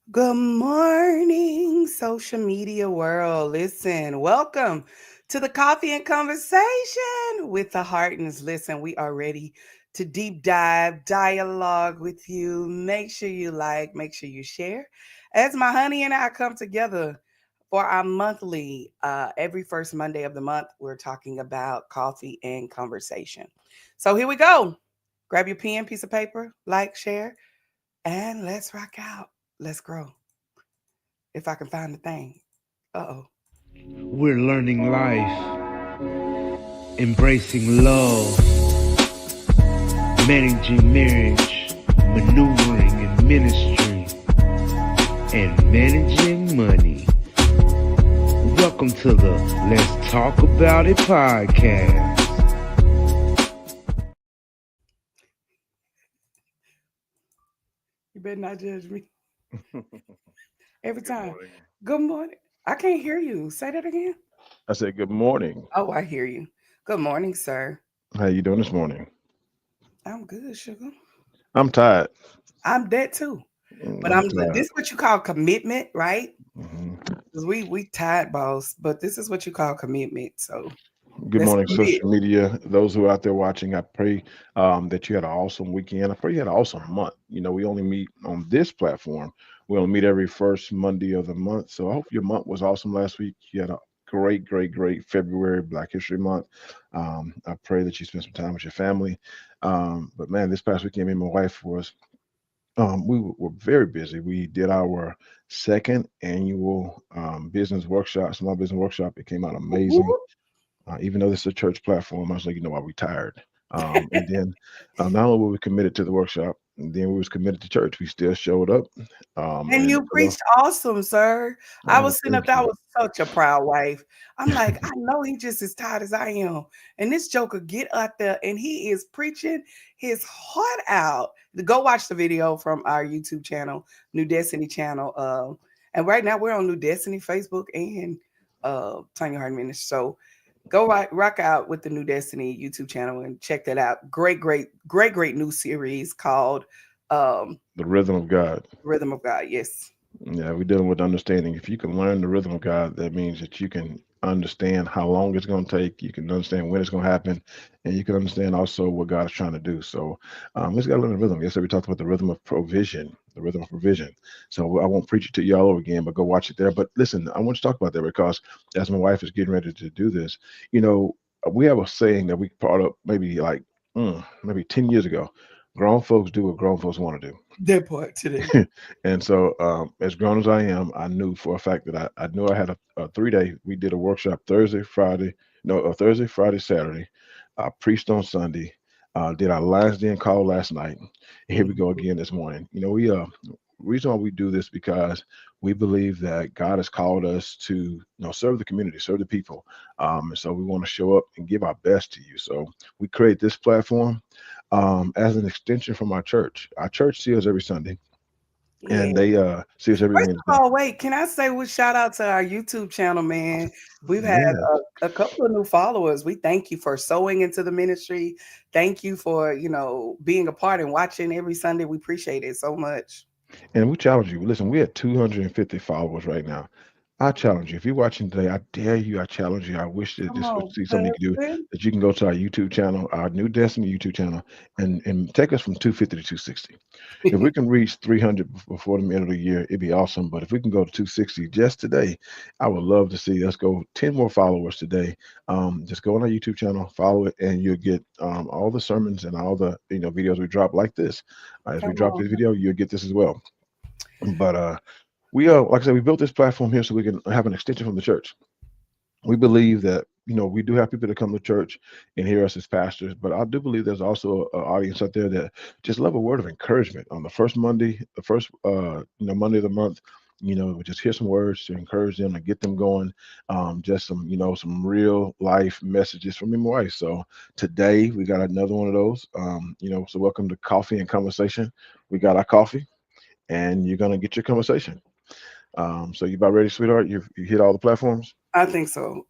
Good morning, social media world. Listen, welcome to the Coffee and Conversation with the Hardens. Listen, we are ready to deep dive, dialogue with you. Make sure you like, make sure you share. As my honey and I come together for our monthly, every first Monday of the month, we're talking about coffee and conversation. So here we go. Grab your pen, piece of paper, like, share, and let's rock out. Let's grow. If I can find the thing. Uh-oh. We're learning life, embracing love, managing marriage, maneuvering in ministry, and managing money. Welcome to the Let's Talk About It podcast. You better not judge me every Good time. morning. Good morning. I can't hear you. Say that again. I said good morning. Oh, I hear you. Good morning, sir. How you doing this morning? I'm good, sugar. I'm tired. I'm dead too. But I'm I'm tired. this what you call commitment, right? hmm 'Cause we tired boss, but this is what you call commitment. So Good let's morning, commit. social media. Those who are out there watching, I pray that you had an awesome weekend. I pray you had an awesome month. We only meet on this platform. We only meet every first Monday of the month. So I hope your month was awesome last week. You had a great February, Black History Month. I pray that you spent some time with your family. But man, this past weekend, me and my wife was were very busy. We did our second annual business workshop, small business workshop. It came out amazing. Woo-woo. Even though this is a church platform, I was like, why we tired? And then not only were we committed to the workshop, and then we was committed to church. We still showed up. And And you preached awesome, sir. I was sitting up thank there, I you. was such a proud wife. I'm like, I know he just as tired as I am. And this joker get out there and he is preaching his heart out. Go watch the video from our YouTube channel, New Destiny channel. And right now we're on New Destiny, Facebook, and Tanya Harden Ministry. So go rock out with the New Destiny YouTube channel and check that out. Great new series called The rhythm of God. Rhythm of God. Yes. Yeah, we're dealing with understanding. If you can learn the rhythm of God, that means that you can understand how long it's going to take. You can understand when it's going to happen, and you can understand also what God is trying to do. So, we just got to learn the rhythm. Yesterday we talked about the rhythm of provision, the rhythm of provision. So I won't preach it to you all over again, but go watch it there. But listen, I want to talk about that because as my wife is getting ready to do this, you know, we have a saying that we brought up maybe like maybe 10 years ago. Grown folks do what grown folks want to do. That part today. And so, as grown as I am, I knew for a fact that I knew I had a 3 day. We did a workshop Thursday, Friday, no, Thursday, Friday, Saturday. Preached on Sunday. Did our last day call last night. And here we go Mhm. again this morning. We reason why we do this because we believe that God has called us to serve the community, serve the people. And so we want to show up and give our best to you. So we create this platform as an extension from our church. Our church sees us every Sunday Yeah. and they see us every First of Wednesday. all, wait, can I say we shout out to our YouTube channel, man? We've had Yeah, a couple of new followers. We thank you for sowing into the ministry. Thank you for, being a part and watching every Sunday. We appreciate it so much. and we challenge you. Listen, we're at 250 followers right now. I challenge you. If you're watching today, I dare you. I challenge you. I wish that Come this would on, see something you can do. husband. That you can go to our YouTube channel, our New Destiny YouTube channel, and take us from 250 to 260. If we can reach 300 before the end of the year, it'd be awesome. But if we can go to 260 just today, I would love to see us go 10 more followers today. Just go on our YouTube channel, follow it, and you'll get all the sermons and all the videos we drop like this. As we Come drop on. this video, you'll get this as well. But we like I said, we built this platform here so we can have an extension from the church. We believe that we do have people that come to church and hear us as pastors, but I do believe there's also an audience out there that just love a word of encouragement on the first Monday, the first Monday of the month. We just hear some words to encourage them and get them going. Just some real life messages from me and my wife. So today we got another one of those. So welcome to Coffee and Conversation. We got our coffee and you're gonna get your conversation. So you about ready, sweetheart? You hit all the platforms? I think so.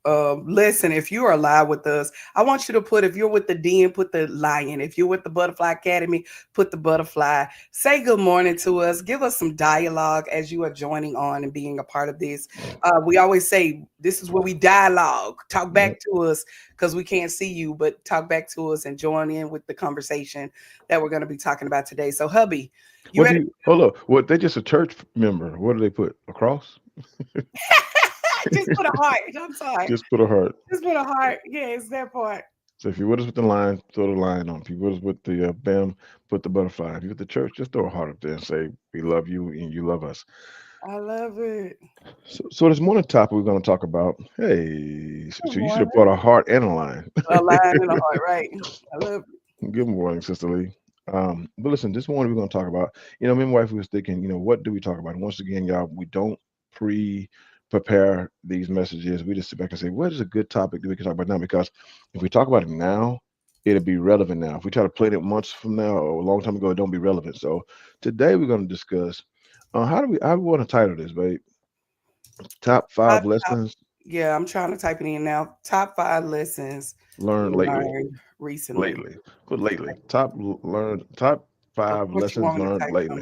Listen, if you are live with us, I want you to put, if you're with the den, put the lion. If you're with the Butterfly Academy, put the butterfly. Say good morning to us. Give us some dialogue as you are joining on and being a part of this. We always say this is where we dialogue. Talk Yeah. back to us because we can't see you, but talk back to us and join in with the conversation that we're going to be talking about today. So, hubby, you What do ready? you hold up? What they just a church member? What do they put? A cross? Just put a heart. I'm sorry. Just put a heart. Just put a heart. Yeah, it's that part. So if you're with us with the line, throw the line on. If you're with us with the bam, put the butterfly. If you're with the church, just throw a heart up there and say we love you and you love us. I love it. So this morning topic we're going to talk about. Hey, Good so you should have morning. brought a heart and a line. A line and a heart, right? I love it. Good morning, Sister Lee. But listen, this morning we're going to talk about, me and my wife was thinking, what do we talk about? And once again, y'all, we don't prepare these messages. We just sit back and say, what is a good topic that we can talk about now? Because if we talk about it now, it'll be relevant now. If we try to play it months from now or a long time ago, it don't be relevant. So today we're going to discuss how do we want to title this, babe? Top Top, five top, lessons yeah, I'm trying to type it in now. Top 5 lessons learned you lately. learned recently. Lately, put lately. Top Of five course, you lessons want me to learned type it on lately.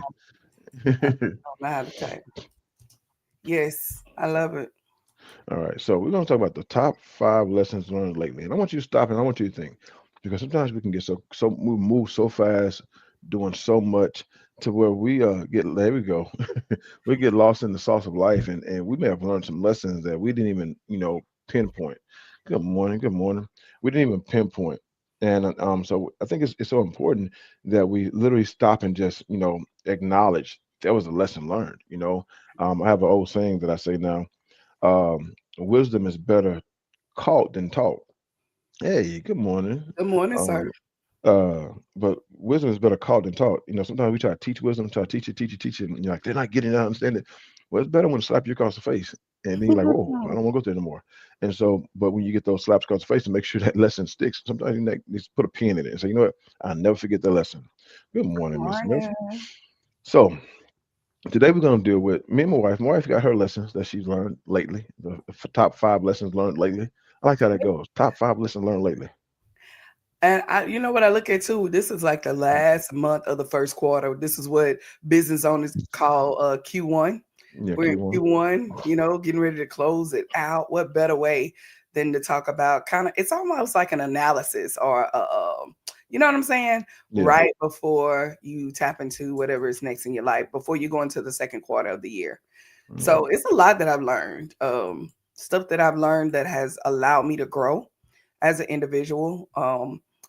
I don't know how to type. Yes, I love it. All right, so we're going to talk about the top five lessons learned lately, and I want you to stop and I want you to think, because sometimes we can get we move so fast, doing so much to where we get there we go, we get lost in the sauce of life, and we may have learned some lessons that we didn't even pinpoint. Good morning, good morning. We didn't even pinpoint, and so I think it's so important that we literally stop and just acknowledge that was a lesson learned. I have an old saying that I say now, wisdom is better caught than taught. Hey, good morning. Good morning, sir. Um, but wisdom is better caught than taught. Sometimes we try to teach wisdom, try to teach it, and you're like, they're not getting it, I understand it. Well, it's better when it slap you across the face. And then you're like, whoa, I don't want to go there anymore. And so, but when you get those slaps across the face to make sure that lesson sticks, sometimes you just put a pin in it and say, you know what, I'll never forget the lesson. Good morning, Miss Smith. Morning. So today we're going to deal with me and my wife. My wife got her lessons that she's learned lately. The top five lessons learned lately. I like how that goes. Top five lessons learned lately. And you know what I look at too? This is like the last month of the first quarter. This is what business owners call Q1. Yeah, We're in Q1. Q1, getting ready to close it out. What better way than to talk about kind of, it's almost like an analysis or, you know what I'm saying? Yeah. Right before you tap into whatever is next in your life, before you go into the second quarter of the year. Mm. So it's a lot that I've learned, stuff that I've learned that has allowed me to grow as an individual.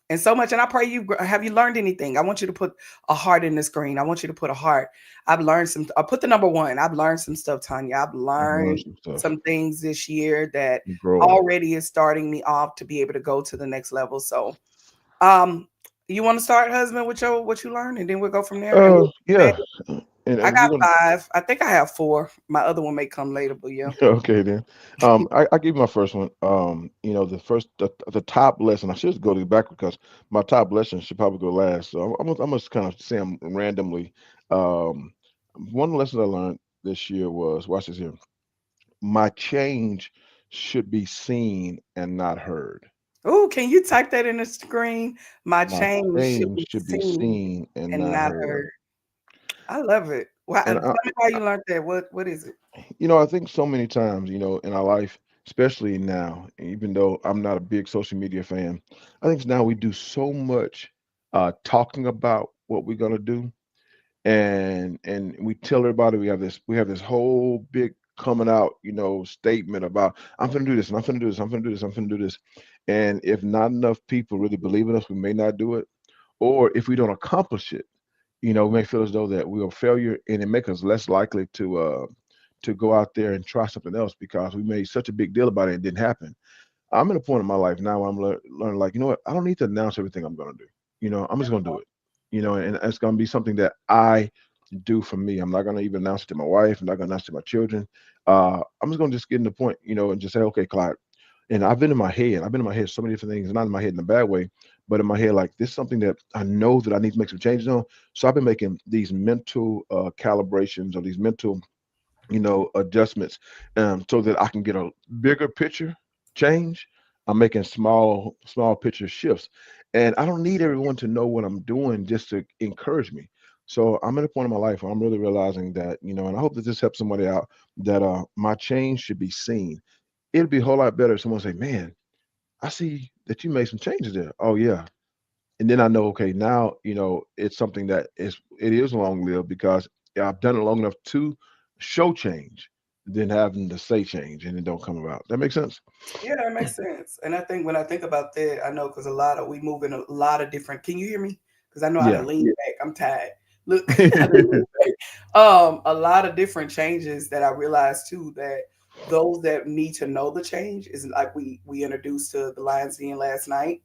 And so much. And I pray have you learned anything? I want you to put a heart in the screen. I want you to put a heart. I've learned some. I put the number one. I've learned some stuff, Tanya. I've I've learned learned some stuff. some things this year that Growing. already is starting me off to be able to go to the next level. So, um, you want to start, husband, with your what you learned, and then we'll go from there. And Yeah. I And got we're gonna 5. I think I have 4. My other one may come later, but yeah. okay then. I give you my first one. The top lesson. I should go to the back because my top lesson should probably go last. So I'm just kind of say them randomly. Um, one of the lessons I learned this year was, watch this here. My change should be seen and not heard. Oh, can you type that in the screen? My My change should change be should be seen seen and and not not heard. heard. I love it. Well, And tell me how you learned that. What is it? I think so many times, in our life, especially now, even though I'm not a big social media fan, I think now we do so much talking about what we're gonna do, and we tell everybody we have this whole big coming out, statement about I'm gonna do this and I'm gonna do this, I'm gonna do this, I'm gonna do this. And if not enough people really believe in us, we may not do it. Or if we don't accomplish it, we may feel as though that we're a failure, and it makes us less likely to go out there and try something else because we made such a big deal about it and it didn't happen. I'm at a point in my life now where I'm learning, like, you know what? I don't need to announce everything I'm going to do. I'm just going to do it. And it's going to be something that I do for me. I'm not going to even announce it to my wife. I'm not going to announce it to my children. I'm just going to just get in the point, and just say, okay, Clyde. And I've been in my head so many different things, not in my head in a bad way, but in my head, like this is something that I know that I need to make some changes on. So I've been making these mental calibrations or these mental adjustments, so that I can get a bigger picture change. I'm making small picture shifts, and I don't need everyone to know what I'm doing just to encourage me. So I'm at a point in my life where I'm really realizing that, and I hope that this helps somebody out, that my change should be seen. It'd be a whole lot better if someone say, "Man, I see that you made some changes there." Oh yeah, and then I know, okay, now it's something that it is long lived, because I've done it long enough to show change, than having to say change and it don't come about. That makes sense. Yeah, that makes sense. And I think when I think about that, I know because a lot of we move in a lot of different. Can you hear me? Because I know I done Yeah. lean back. I'm tired. Look, I done lean back. A lot of different changes that I realized too, that those that need to know the change is like we introduced to the Lions Den last night.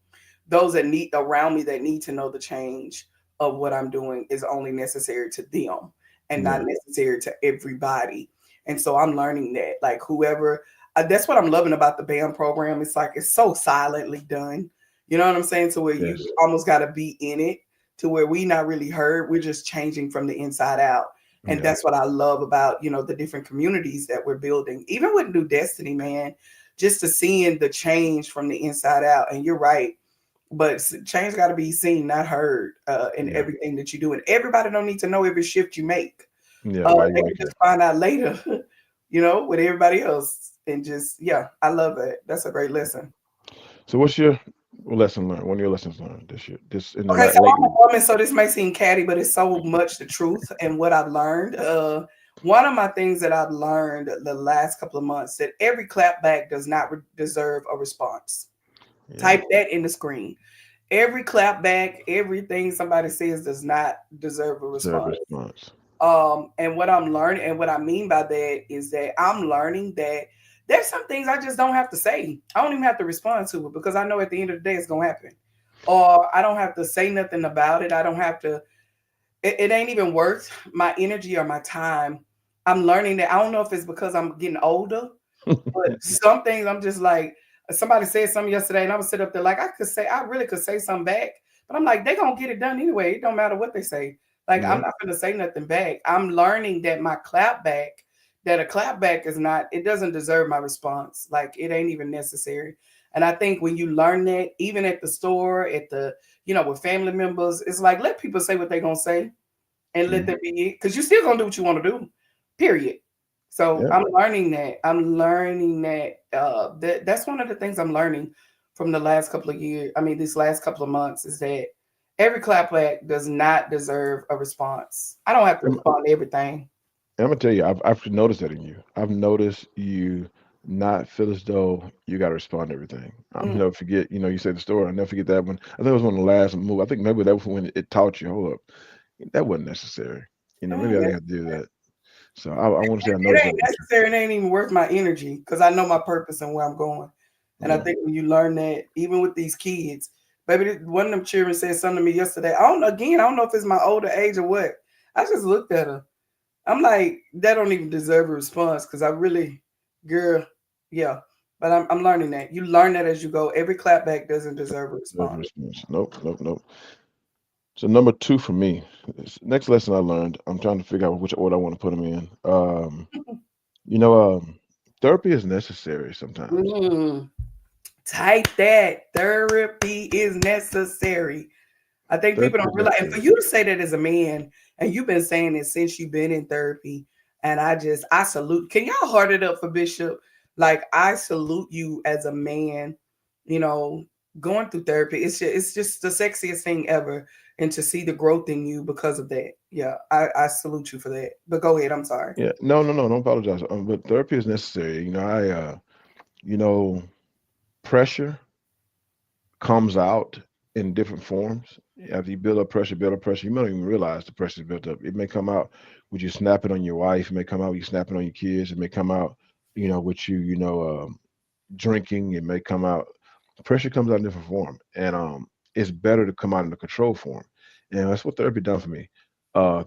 Those that need around me that need to know the change of what I'm doing is only necessary to them and not Yeah. necessary to everybody. And so I'm learning that like whoever that's what I'm loving about the band program. It's like it's so silently done. You know what I'm saying? To where you Yes. almost got to be in it, to where we not really heard. We're just changing from the inside out, and Yeah. that's what I love about the different communities that we're building. Even with New Destiny, man, just to seeing the change from the inside out. And you're right, but change got to be seen, not heard, in Yeah. everything that you do. And everybody don't need to know every shift you make. Yeah. Why you They make can it? just find out later, with everybody else. And just, yeah, I love it. That's a great lesson. So what's your lesson learned? One of your lessons learned this year, this in the Okay, so I'm a lately? woman, so this may seem catty, but it's so much the truth and what I've learned. One of my things that I've learned the last couple of months that every clapback does not deserve a response. Yeah. Type that in the screen. Every clapback, everything somebody says does not deserve a Deserve response. response. And what I'm learning and what I mean by that is that I'm learning that there's some things I just don't have to say. I don't even have to respond to it because I know at the end of the day it's gonna happen. Or I don't have to say nothing about it. I don't have to it ain't even worth my energy or my time. I'm learning that I don't know if it's because I'm getting older, but some things I'm just like somebody said something yesterday, and I was sit up there like I really could say something back, but I'm like they gonna get it done anyway. It don't matter what they say. Like I'm Yeah. not gonna say nothing back. I'm learning that that a clap back is not. It doesn't deserve my response. Like it ain't even necessary. And I think when you learn that, even at the store, at the with family members, it's like let people say what they gonna say and let Mhm. that be it. Because you still gonna do what you want to do. Period. So Yeah. I'm learning that. I'm learning that that's one of the things I'm learning from the last couple of years. I mean, these last couple of months is that every clapback does not deserve a response. I don't have to respond to everything. I'm gonna tell you, I've noticed that in you. I've noticed you not feel as though you got to respond to everything. I'll Mm, never forget. You said the story. I'll never forget that one. I think it was one of the last move. I think maybe that was when it taught you. Hold up, that wasn't necessary. it Maybe ain't I didn't nec- have to do that. So I want to say I it noticed that ain't about necessary. It ain't even worth my energy because I know my purpose and where I'm going. And you. I Yeah. think when you learn that, even with these kids, baby, one of them children said something to me yesterday. I don't know if it's my older age or what. I just looked at her. I'm like, that don't even deserve a response because I really, girl, yeah. But I'm learning that. You learn that as you go. Every clapback doesn't deserve a Deserve a response. response. Nope. Nope. Nope. So number two for me, next lesson I learned. I'm trying to figure out which order I want to put them in. You know, therapy is necessary sometimes. Mm, type that. Therapy is necessary. I think people Therapy don't is realize, and for necessary. you to say that as a man, and you've been saying it since you've been in therapy, and I salute. Can y'all heart it up for Bishop? Like I salute you as a man. You know, going through therapy, it's just the sexiest thing ever, and to see the growth in you because of that. Yeah, I salute you for that. But go ahead. I'm sorry. Yeah. No. No. No. Don't apologize. But therapy is necessary. You know, pressure comes out in different forms. After you build up pressure, you may not even realize the pressure is built up. It may come out with you snapping on your wife. It may come out with you snapping on your kids. It may come out, with you, drinking. It may come out. Pressure comes out in different form, and it's better to come out in a control form. And that's what therapy done for me.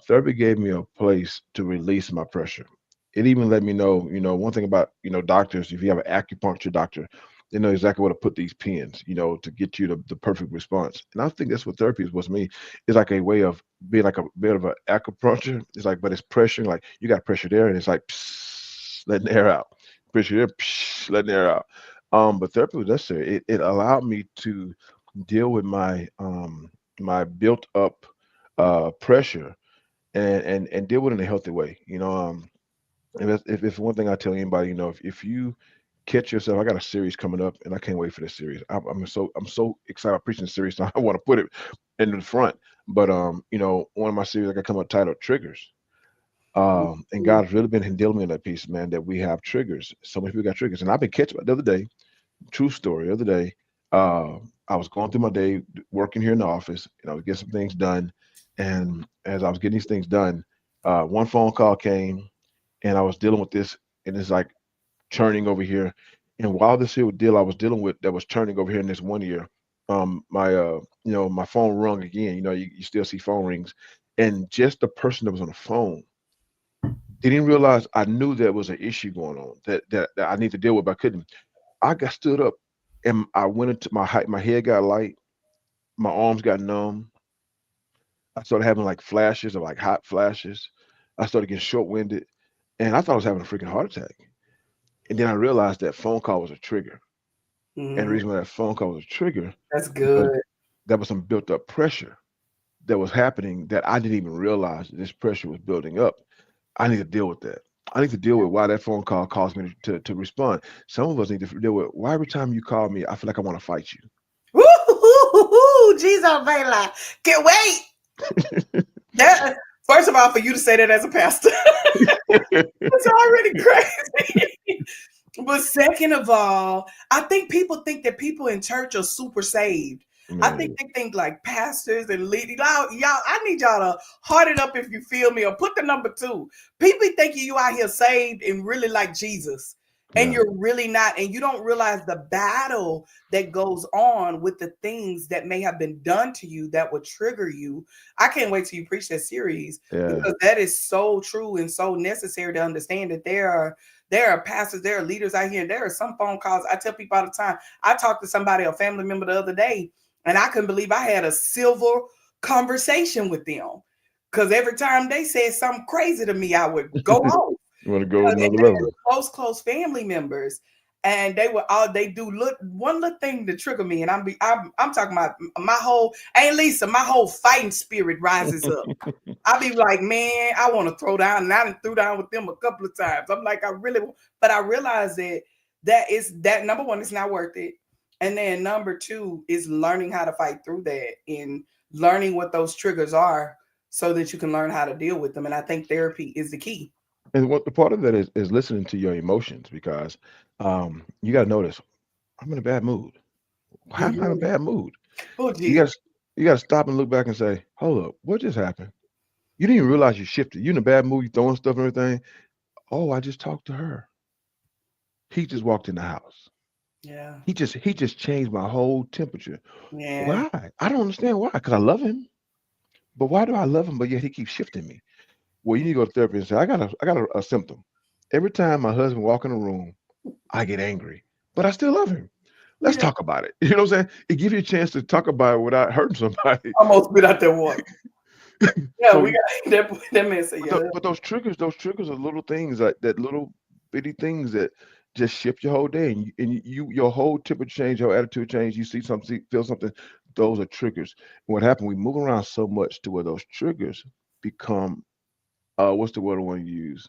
Therapy gave me a place to release my pressure. It even let me know, one thing about doctors. If you have an acupuncture doctor, they know exactly where to put these pins, to get you the perfect response. And I think that's what therapy is. Was me. It's like a way of being like a bit of an acupuncture. It's like, but it's pressuring. Like you got pressure there, and it's like. letting the air out. Pressure there, letting the air out. But therapy was necessary. It allowed me to deal with my built up pressure and deal with it in a healthy way. If one thing I tell anybody, if you catch yourself, I got a series coming up, and I can't wait for this series. I'm so excited about preaching the series, so I want to put it in the front. But one of my series I got come up titled Triggers. And God's really been dealing with me in that piece, man. That we have triggers. So many people got triggers, and I've been catching the other day. True story. The other day, I was going through my day working here in the office, and I was getting some things done. And as I was getting these things done, one phone call came, and I was dealing with this, and it's like churning over here. And while this here deal I was dealing with that was turning over here in this one year, my phone rung again. You still see phone rings, and just the person that was on the phone didn't realize I knew there was an issue going on that I need to deal with, but I couldn't. I got stood up, and I went into my height. My head got light. My arms got numb. I started having like flashes of like hot flashes. I started getting short winded, and I thought I was having a freaking heart attack. And then I realized that phone call was a trigger. And the Mhm. reason why that phone call was a trigger That's because good. there was some built up pressure that was happening that I didn't even realize this pressure was building up. I need to deal with that. I need to deal with why that phone call caused me to respond. Some of us need to deal with why every time you call me, I feel like I want to fight Woo! Jesus, Vela. Can't wait. That first of all, for you to say that as a pastor, you. it's already crazy. But second of all, I think people think that people in church are super saved. I think Man, they think like pastors and leaders. Y'all, I need y'all to heart it up if you feel me, or put the number two. People thinking you out here saved and really like Jesus, and yeah, you're really not, and you don't realize the battle that goes on with the things that may have been done to you that would trigger you. I can't wait till you preach that series, yeah. because that is so true and so necessary to understand that there are pastors, there are leaders out here, and there are some phone calls. I tell people all the time. I talked to somebody, a family member, the other day, and I couldn't believe I had a silver conversation with them. Because every time they said something crazy to me, I would go off. You want to go And another they level? were close family members. And they do look one little thing to trigger me. And I'm talking about my whole, Aunt Lisa, my whole fighting spirit rises up. I be like, man, I want to throw down, and I done threw down with them a couple of times. I'm like, I really, but I realize that number one, it's not worth it, and then number two is learning how to fight through that and learning what those triggers are, so that you can learn how to deal with them. And I think therapy is the key. And what the part of that is listening to your emotions because you got to notice I'm in a bad mood. How am I in a Mhm. bad mood? Oh, You Jesus. got you got to stop and look back and say, hold up, what just happened? You didn't even realize you shifted. You in a bad mood, you throwing stuff and everything. Oh, I just talked to her. He just walked in the house. Yeah. He just changed my whole temperature. Yeah. Why? I don't understand why. Because I love him. But why do I love him? But yet he keeps shifting me. Well, you need to go to therapy and say, I got a symptom. Every time my husband walk in the room, I get angry. But I still love him. Let's Yeah. talk about it. You know what I'm saying? It gives you a chance to talk about it without hurting somebody. Almost spit out that water. Yeah, So we you got that man said, yeah. but those triggers are little things that little bitty things that just shift your whole day and your whole temperature change, your attitude change. You see something, feel something. Those are triggers. And what happened? We move around so much to where those triggers become what's the word I want to use?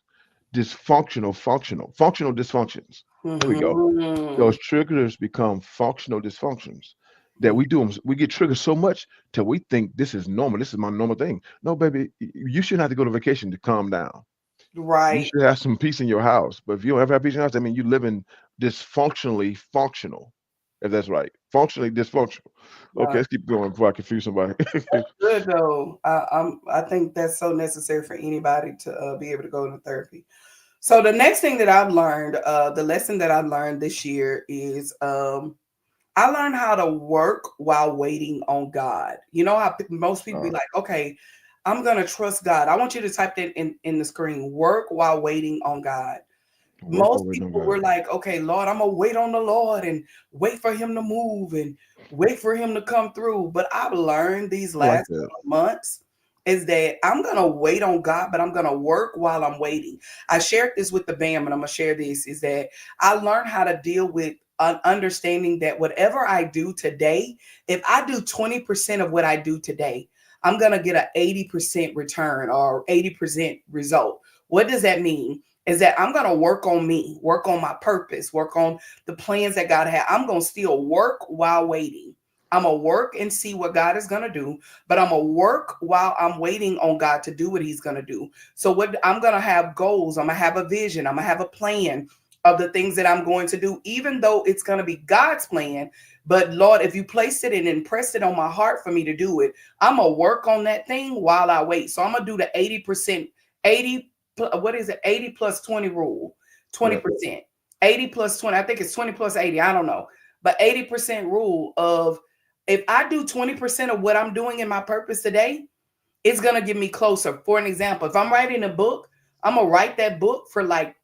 Functional dysfunctions. There we go. Hmm. Those triggers become functional dysfunctions that Hmm. we do 'em- we get triggered so much till we think this is normal. This is my normal thing. No, baby, you shouldn't have to go to vacation to calm down. You Right. should have some peace in your house. But if you don't ever have peace in your house, I mean, you live in dysfunctionally functional, if that's right. Functionally dysfunctional. Okay, Wow. let's keep going before I confuse somebody. Good though. I think that's so necessary for anybody to be able to go to therapy. So the next thing that I've learned, the lesson that I've learned this year is I learned how to work while waiting on God. You know how most people be uh, like, okay, I'm gonna trust God. I want you to type that in the screen. Work while waiting on God. work Most over on people were God. like, okay, Lord, I'm gonna wait on the Lord and wait for him to move and wait for him to come through. But I've learned these I like last that. couple of months is that I'm going to wait on God, but I'm going to work while I'm waiting. I shared this with the BAM, and I'm going to share this is that I learned how to deal with understanding that whatever I do today, if I do 20% of what I do today, I'm going to get an 80% return or 80% result. What does that mean? Is that I'm going to work on me, work on my purpose, work on the plans that God had. I'm going to still work while waiting. I'm going to work and see what God is going to do, but I'm going to work while I'm waiting on God to do what he's going to do. So what I'm going to have goals, I'm going to have a vision, I'm going to have a plan of the things that I'm going to do, even though it's going to be God's plan. But Lord, if you placed it and impressed it on my heart for me to do it, I'm going to work on that thing while I wait. So I'm going to do the 80%, 80, what is it? 80 plus 20 rule, Yep. 20%, 80 plus 20. I think it's 20 plus 80. I don't know. But 80% rule of if I do 20% of what I'm doing in my purpose today, it's going to get me closer. For an example, if I'm writing a book, I'm going to write that book for like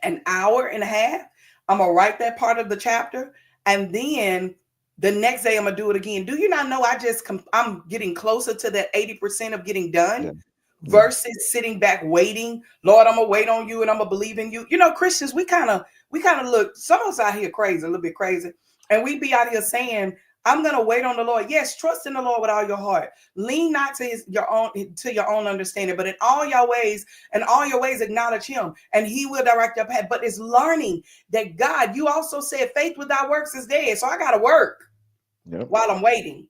an hour and a half. I'm going to write that part of the chapter. And then the next day, I'm going to do it again. Do you not know I'm getting closer to that 80% of getting Yeah. done Yeah. versus sitting back waiting? Lord, I'm going to wait on you and I'm going to believe in you. You know, Christians, we kind of look, some of us out here crazy, a little bit crazy. And we be out here saying, I'm gonna wait on the Lord. Yes, trust in the Lord with all your heart. Lean not to your own understanding, but in all your ways, and all your ways acknowledge him, and he will direct your path. But it's learning that God, you also said faith without works is dead. So I gotta work Yep. while I'm waiting.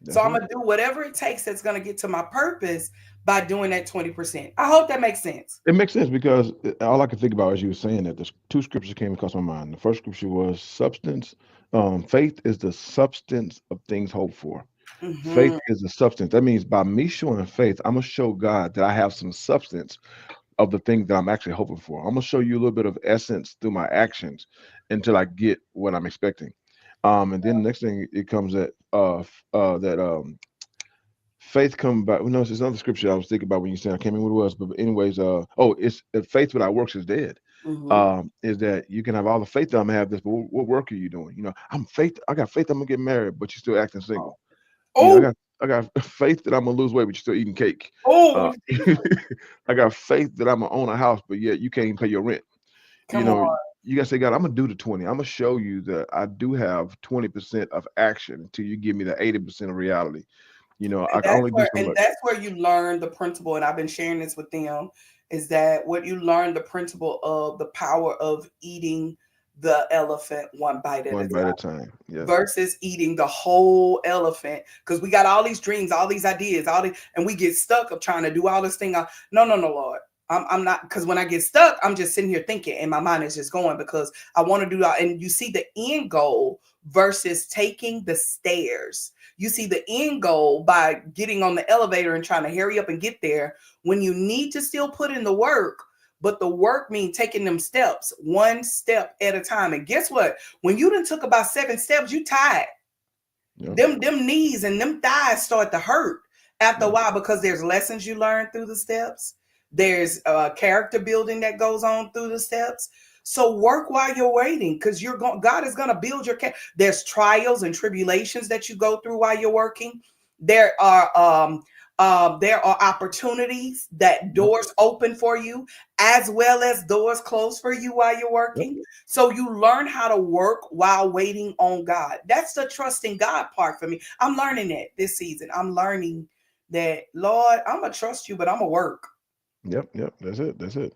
So That's I'm it. gonna do whatever it takes that's gonna get to my purpose by doing that 20%. I hope that makes sense. It makes sense because all I could think about as you were saying that, there's two scriptures came across my mind. The first scripture was substance. Faith is the substance of things hoped for. Faith Hmm. is the substance. That means by me showing faith, I'm gonna show God that I have some substance of the things that I'm actually hoping for. I'm gonna show you a little bit of essence through my actions until I get what I'm expecting. And then the next thing it comes that that faith come by. No, it's another scripture I was thinking about when you said I can't remember what it was, but anyways, it's faith without works is dead. Hmm. Is that you can have all the faith that I'm gonna have this, but what work are you doing? I got faith I'm gonna get married, but you're still acting single. Oh, I got faith that I'm gonna lose weight, but you're still eating cake. Uh, oh, Jesus. I got faith that I'm gonna own a house, but yet you can't even pay your rent. You Come know, on. you gotta say, God, I'm gonna do the 20. I'm gonna show you that I do have 20% of action until you give me the 80% of reality. I And can that's only do where so and much. that's where you learn the principle, and I've been sharing this with them, is that what you learn the principle of the power of eating the elephant one bite at a One bite at a time time. Yes. versus eating the whole elephant. Because we got all these dreams, all these ideas, and we get stuck of trying to do all this thing. No, no, no, Lord. I'm not, because when I get stuck, I'm just sitting here thinking, and my mind is just going because I want to do that. And you see the end goal versus taking the stairs. You see the end goal by getting on the elevator and trying to hurry up and get there when you need to still put in the work. But the work means taking them steps, one step at a time. And guess what? When you done took about 7 steps, you tired. Yep. Them knees and them thighs start to hurt after a Yep. while because there's lessons you learn through the steps. There's character building that goes on through the steps. So work while you're waiting because you're going. God is going to build your. There's trials and tribulations that you go through while you're working. There are there are opportunities that Yep. doors open for you, as well as doors close for you while you're Yep. working. So you learn how to work while waiting on God. That's the trusting God part for me. I'm learning that this season. I'm learning that, Lord, I'm going to trust you, but I'm going to work. Yep. Yep. That's it. That's it.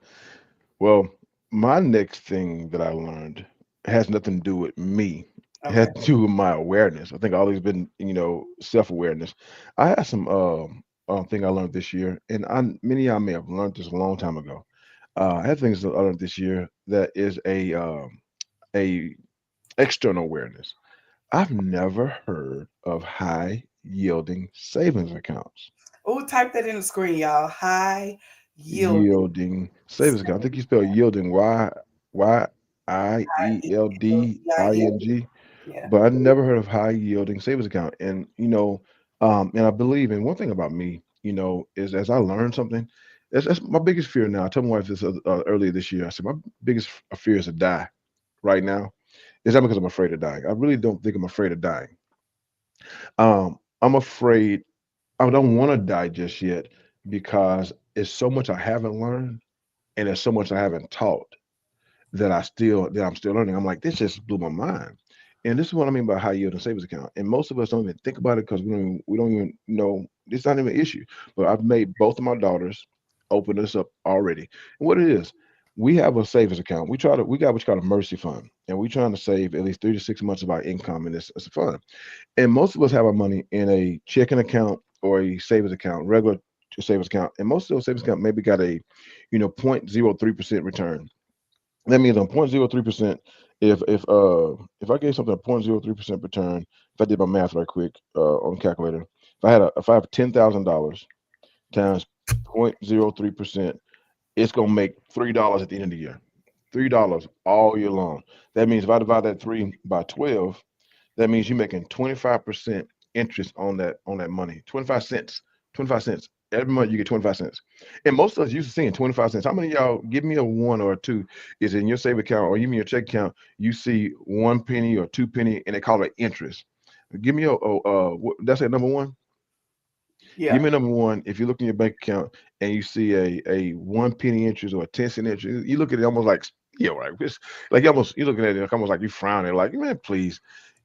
Well, my next thing that I learned has nothing to do with me. It has Okay. to do with my awareness. I think always been, self-awareness. I had some thing I learned this year, and many of y'all may have learned this a long time ago. I had things that I learned this year that is a external awareness. I've never heard of high yielding savings accounts. Oh, type that in the screen, y'all. High yielding Yielding savings account. I think you savings. spell yielding Yield, Yeah. but I never heard of high yielding savings account. And I believe in one thing about me, is as I learn something, that's my biggest fear now. I told my wife this earlier this year. I said my biggest fear is to die right now. It's not because I'm afraid of dying. I really don't think I'm afraid of dying. I'm afraid. I don't want to die just yet because it's so much I haven't learned and there's so much I haven't taught that I'm still learning. I'm like, this just blew my mind. And this is what I mean by high yield and savings account. And most of us don't even think about it because we don't even know it's not even an issue. But I've made both of my daughters open this up already. And what it is, we have a savings account. We got what's called a mercy fund. And we're trying to save at least 3 to 6 months of our income in this as a fund. And most of us have our money in a checking account or a savings account, regular savings account. And most of those savings account maybe got a, 0.03% return. That means on 0.03%, if I gave something a 0.03% return, if I did my math right quick on the calculator, if I have $10,000 times 0.03%, it's gonna make $3 at the end of the year. $3 all year long. That means if I divide that three by 12, that means you're making 25% interest on that money. 25 cents. 25 cents. Every month you get 25 cents. And most of us used to seeing 25 cents. How many of y'all give me a one or a two is in your savings account or even your check account, you see 1 penny or 2 penny and they call it interest. Give me that's at number one. Give Yeah. me number one. If you look in your bank account and you see a 1 penny interest or a 10 cent interest, you look at it almost like, yeah, right. It's like you're looking at it like almost like you frowning, like, man, please,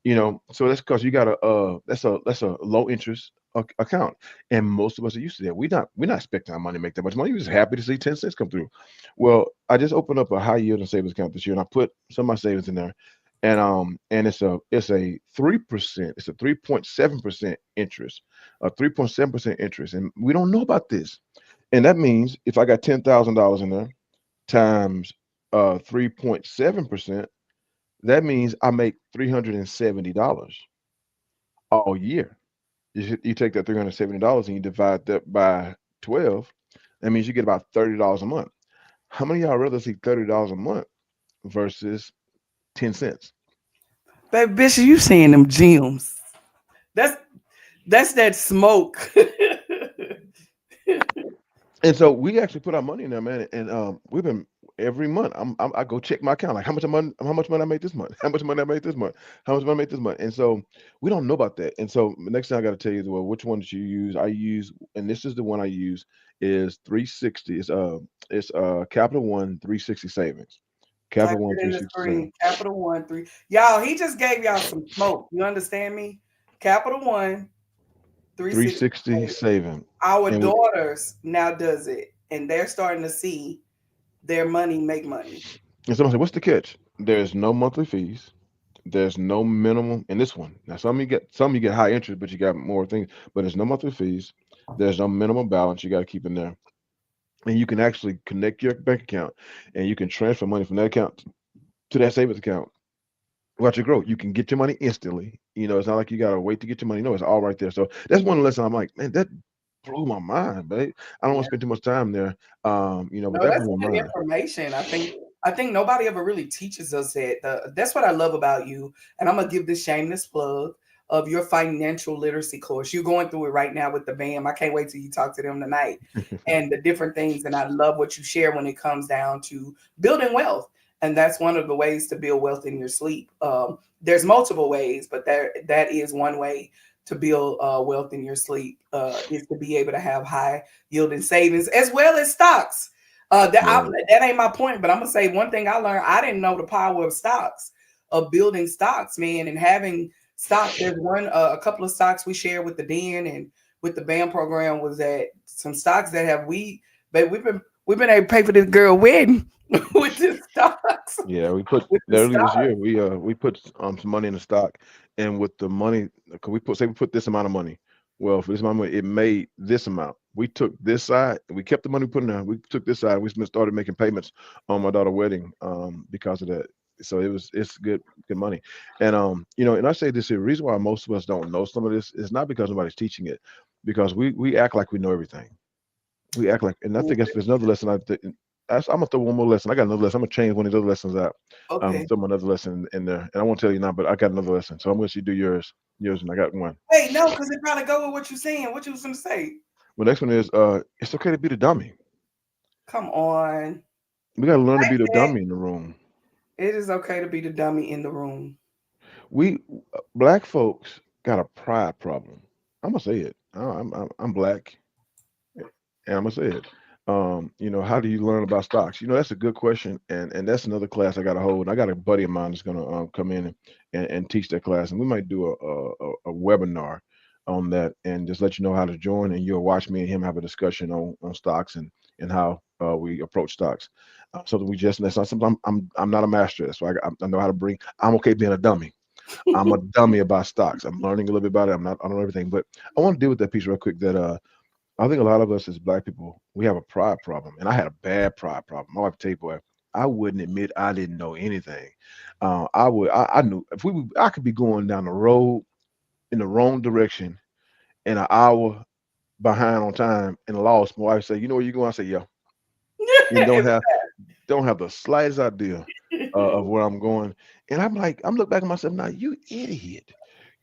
So that's because you got that's a low interest account, and most of us are used to that. We're not expecting our money to make that much money. We're just happy to see 10 cents come through. Well, I just opened up a high yield and savings account this year, and I put some of my savings in there, and it's a 3%. It's a 3.7% interest, a 3.7% interest, and we don't know about this. And that means if I got $10,000 in there times 3.7%, that means I make $370 all year. You take that $370 and you divide that by 12. That means you get about $30 a month. How many of y'all rather see $30 a month versus 10 cents? Baby Bishop, you seeing them gems. That's that's that smoke. And so we actually put our money in there, man. And we've been every month. I go check my account, like how much money I made this month, how much money I made this month, how much money I made this month. And so we don't know about that. And so the next thing I got to tell you is, well, which one did you use? I use, and this is the one I use is 360. It's Capital One 360 savings. Type Capital One it in the 360 savings. screen. Capital One three. Y'all, he just gave y'all some smoke. You understand me? Capital One 360. 360 saving. Our And daughters now does it, and they're starting to see their money make money. someone said, what's the catch? There's no monthly fees. There's no minimum in this one. Now, some you get high interest, but you got more things. But there's no monthly fees. There's no minimum balance you got to keep in there, and you can actually connect your bank account, and you can transfer money from that account to that savings account. Watch it grow. You can get your money instantly. It's not like you gotta wait to get your money. No, it's all right there. So that's one lesson. I'm like, man, that blew my mind, babe. I don't want Yeah. to spend too much time there. But No, that that's blew my good mind. information. I think nobody ever really teaches us that. That's what I love about you. And I'm gonna give this shameless plug of your financial literacy course. You're going through it right now with the BAM. I can't wait till you talk to them tonight and the different things. And I love what you share when it comes down to building wealth. And that's one of the ways to build wealth in your sleep. There's multiple ways, but that is one way to build wealth in your sleep, is to be able to have high yielding savings as well as stocks. Yeah, That ain't my point, but I'm gonna say one thing I learned. I didn't know the power of stocks, of building stocks, man, and having stocks. There's a couple of stocks we share with the Den and with the BAM program was that some stocks that have but we've been able to pay for this girl wedding with the stocks, yeah. We put with the early this stocks. year. We put some money in the stock, and with the money, cause we put this amount of money. Well, for this amount of money, it made this amount. We took this side, and we kept the money we put in there. We took this side. We started making payments on my daughter's wedding because of that. So it's good money. And and I say this here, the reason why most of us don't know some of this is not because nobody's teaching it, because we act like we know everything. We act like, and I think there's another lesson. I'm gonna throw one more lesson. I got another lesson. I'm gonna change one of these other lessons out. Okay. Throw another lesson in there, and I won't tell you now, but I got another lesson. So I'm gonna let you do yours, and I got one. Wait, no, because it probably go with what you're saying. What you was gonna say? The next one is it's okay to be the dummy. Come on. We gotta learn to be the Hey, dummy in the room. it is okay to be the dummy in the room. We black folks got a pride problem. I'm gonna say it. I'm black, and I'm gonna say it. How do you learn about stocks? That's a good question, and that's another class I got to hold. I got a buddy of mine that's gonna come in and teach that class, and we might do a webinar on that, and just let you know how to join, and you'll watch me and him have a discussion on stocks and how we approach stocks. Something we just that's not something I'm not a master at, so I know how to bring. I'm okay being a dummy. I'm a dummy about stocks. I'm learning a little bit about it. I don't know everything, but I want to deal with that piece real quick. That I think a lot of us as black people, we have a pride problem. And I had a bad pride problem. My wife tell you, boy, I wouldn't admit I didn't know anything. I knew if I could be going down the road in the wrong direction and an hour behind on time and lost. My wife say, you know where you going? I say, yeah. And don't have the slightest idea of where I'm going. And I'm like, I'm looking back at myself now, you idiot.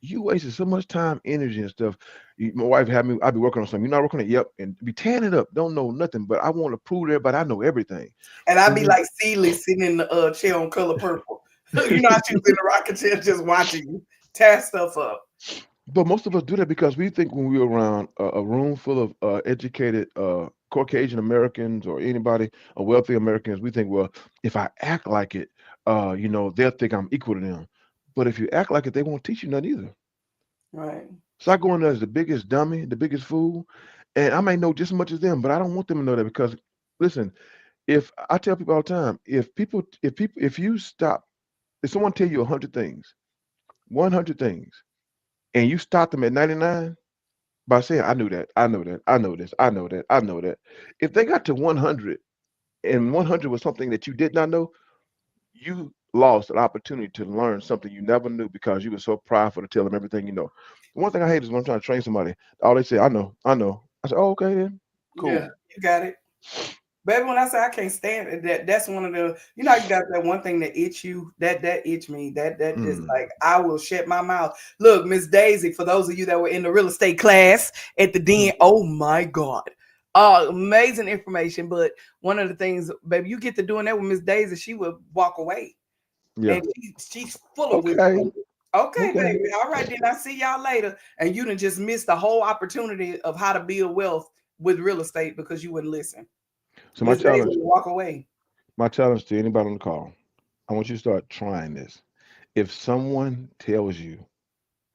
You wasted so much time, energy, and stuff. My wife had me, I'd be working on something. You're not working on it, yep, and be tearing it up. Don't know nothing, but I want to prove to everybody I know everything. And I'd And be then, like Celie sitting in the chair on Color Purple. You know how she was in the rocking chair just watching you tear stuff up. but most of us do that because we think when we're around a room full of educated Caucasian Americans or anybody, wealthy Americans, we think, well, if I act like it, they'll think I'm equal to them. But if you act like it, they won't teach you nothing either. Right. So I go in there as the biggest dummy, the biggest fool, and I may know just as much as them, but I don't want them to know that because, listen, if I tell people all the time, if you stop, if someone tell you 100 things, 100 things, and you stop them at 99 by saying, I knew that, I know that, I know this, I know that, I know that. If they got to 100 and 100 was something that you did not know, you lost an opportunity to learn something you never knew because you were so prideful to tell them everything you know. One thing I hate is when I'm trying to train somebody, all they say, I know, I know. I say, oh, okay then, Yeah, cool. you got it. Baby, when I say I can't stand it, that's one of the you got that one thing that itch you, that itch me, that just Mm, like I will shut my mouth. Look, Miss Daisy, for those of you that were in the real estate class at the mhm. den, oh my God. Amazing information. But one of the things, baby, you get to doing that with Miss Daisy, she would walk away. Yeah. And she's full of Okay. wisdom. Okay, Okay. baby. All right, then I see y'all later. And you done just missed the whole opportunity of how to build wealth with real estate because you wouldn't listen. So Miss Daisy would walk away. my challenge to anybody on the call, I want you to start trying this. If someone tells you,